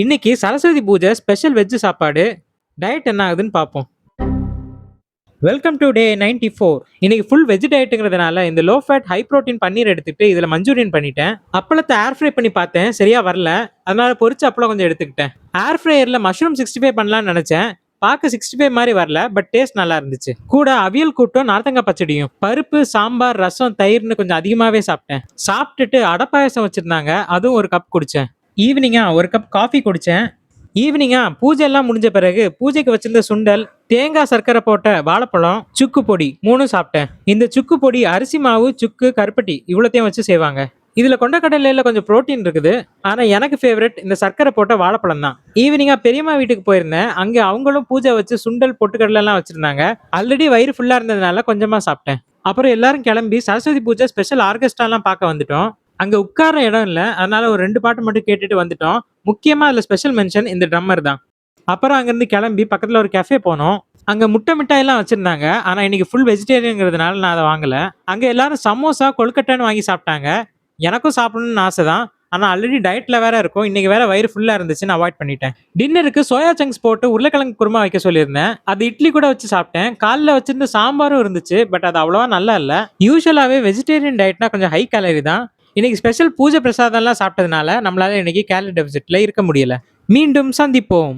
இன்னைக்கு சரஸ்வதி பூஜை special veg சாப்பாடு. டயட் என்ன ஆகுதுன்னு பார்ப்போம். Welcome to day 94. இன்னைக்கு ஃபுல் வெஜ் டயட்டுங்கிறதுனால இந்த லோ ஃபேட் ஹை புரோட்டீன் பன்னீர் எடுத்துக்கிட்டு இதில் மஞ்சூரியன் பண்ணிட்டேன். அப்பளத்தை ஏர் ஃப்ரை பண்ணி பார்த்தேன், சரியா வரல. அதனால பொரிச்ச அப்பளம் கொஞ்சம் எடுத்துக்கிட்டேன். ஏர் ஃப்ரையரில் மஷ்ரூம் 65 பண்ணலாம்னு நினைச்சேன். பார்க்க 65 மாதிரி வரல, பட் டேஸ்ட் நல்லா இருந்துச்சு. கூட அவியல் கூட்டம் நார்த்தங்காய் பச்சடியும் பருப்பு சாம்பார் ரசம் தயிர்னு கொஞ்சம் அதிகமாகவே சாப்பிட்டேன். சாப்பிட்டுட்டு அடப்பாயசம் வச்சிருந்தாங்க, அதுவும் ஒரு கப் குடித்தேன். ஈவினிங்கா ஒரு கப் காஃபி குடித்தேன். பூஜை எல்லாம் முடிஞ்ச பிறகு பூஜைக்கு வச்சிருந்த சுண்டல், தேங்காய் சர்க்கரை போட்ட வாழைப்பழம், சுக்கு பொடி மூணும் சாப்பிட்டேன். இந்த சுக்கு பொடி அரிசி மாவு சுக்கு கருப்பட்டி இவ்வளோத்தையும் வச்சு செய்வாங்க. இதுல கொண்டக்கடலையில கொஞ்சம் புரோட்டீன் இருக்குது. ஆனா எனக்கு ஃபேவரட் இந்த சர்க்கரை போட்ட வாழைப்பழம் தான். பெரியம்மா வீட்டுக்கு போயிருந்தேன். அங்க அவங்களும் பூஜை வச்சு சுண்டல் பொட்டுக்கடலை எல்லாம் வச்சிருந்தாங்க. ஆல்ரெடி வயிறு ஃபுல்லா இருந்ததுனால கொஞ்சமா சாப்பிட்டேன். அப்புறம் எல்லாரும் கிளம்பி சரஸ்வதி பூஜை ஸ்பெஷல் ஆர்கெஸ்ட்ரா எல்லாம் பார்க்க வந்துட்டோம். அங்க உட்கார இடம் இல்ல, அதனால ஒரு 2 பாட்டு மட்டும் கேட்டுட்டு வந்துட்டோம். முக்கியமா அதுல ஸ்பெஷல் மென்ஷன் இந்த ட்ரம்மர் தான். அப்புறம் அங்கிருந்து கிளம்பி பக்கத்துல ஒரு கஃபே போனோம். அங்க முட்டை மிட்டாய் எல்லாம் வச்சிருந்தாங்க. ஆனா இன்னைக்கு ஃபுல் வெஜிடேரியன்ங்கிறதுனால நான் அதை வாங்கல. அங்க எல்லாரும் சமோசா கொழுக்கட்டைன்னு வாங்கி சாப்பிட்டாங்க. எனக்கும் சாப்பிடணும்னு ஆசை தான். ஆனா ஆல்ரெடி டயட்ல வேற இருக்கும். இன்னைக்கு வேற வயிறு ஃபுல்லா இருந்துச்சுன்னு அவாய்ட் பண்ணிட்டேன். டின்னருக்கு சோயா சங்க்ஸ் போட்டு உருளைக்கிழங்கு குருமா வைக்க சொல்லியிருந்தேன். அது இட்லி கூட வச்சு சாப்பிட்டேன். காலைல வச்சிருந்த சாம்பாரும் இருந்துச்சு, பட் அது அவ்வளவா நல்லா இல்ல. யூஸ்வலாவே வெஜிடேரியன் டயட்னா கொஞ்சம் ஹை கேலரி தான். இன்னைக்கு ஸ்பெஷல் பூஜை பிரசாதம் எல்லாம் சாப்பிட்டதுனால நம்மளால இன்னைக்கு கேலரி டெபிசிட்ல இருக்க முடியல. மீண்டும் சந்திப்போம்.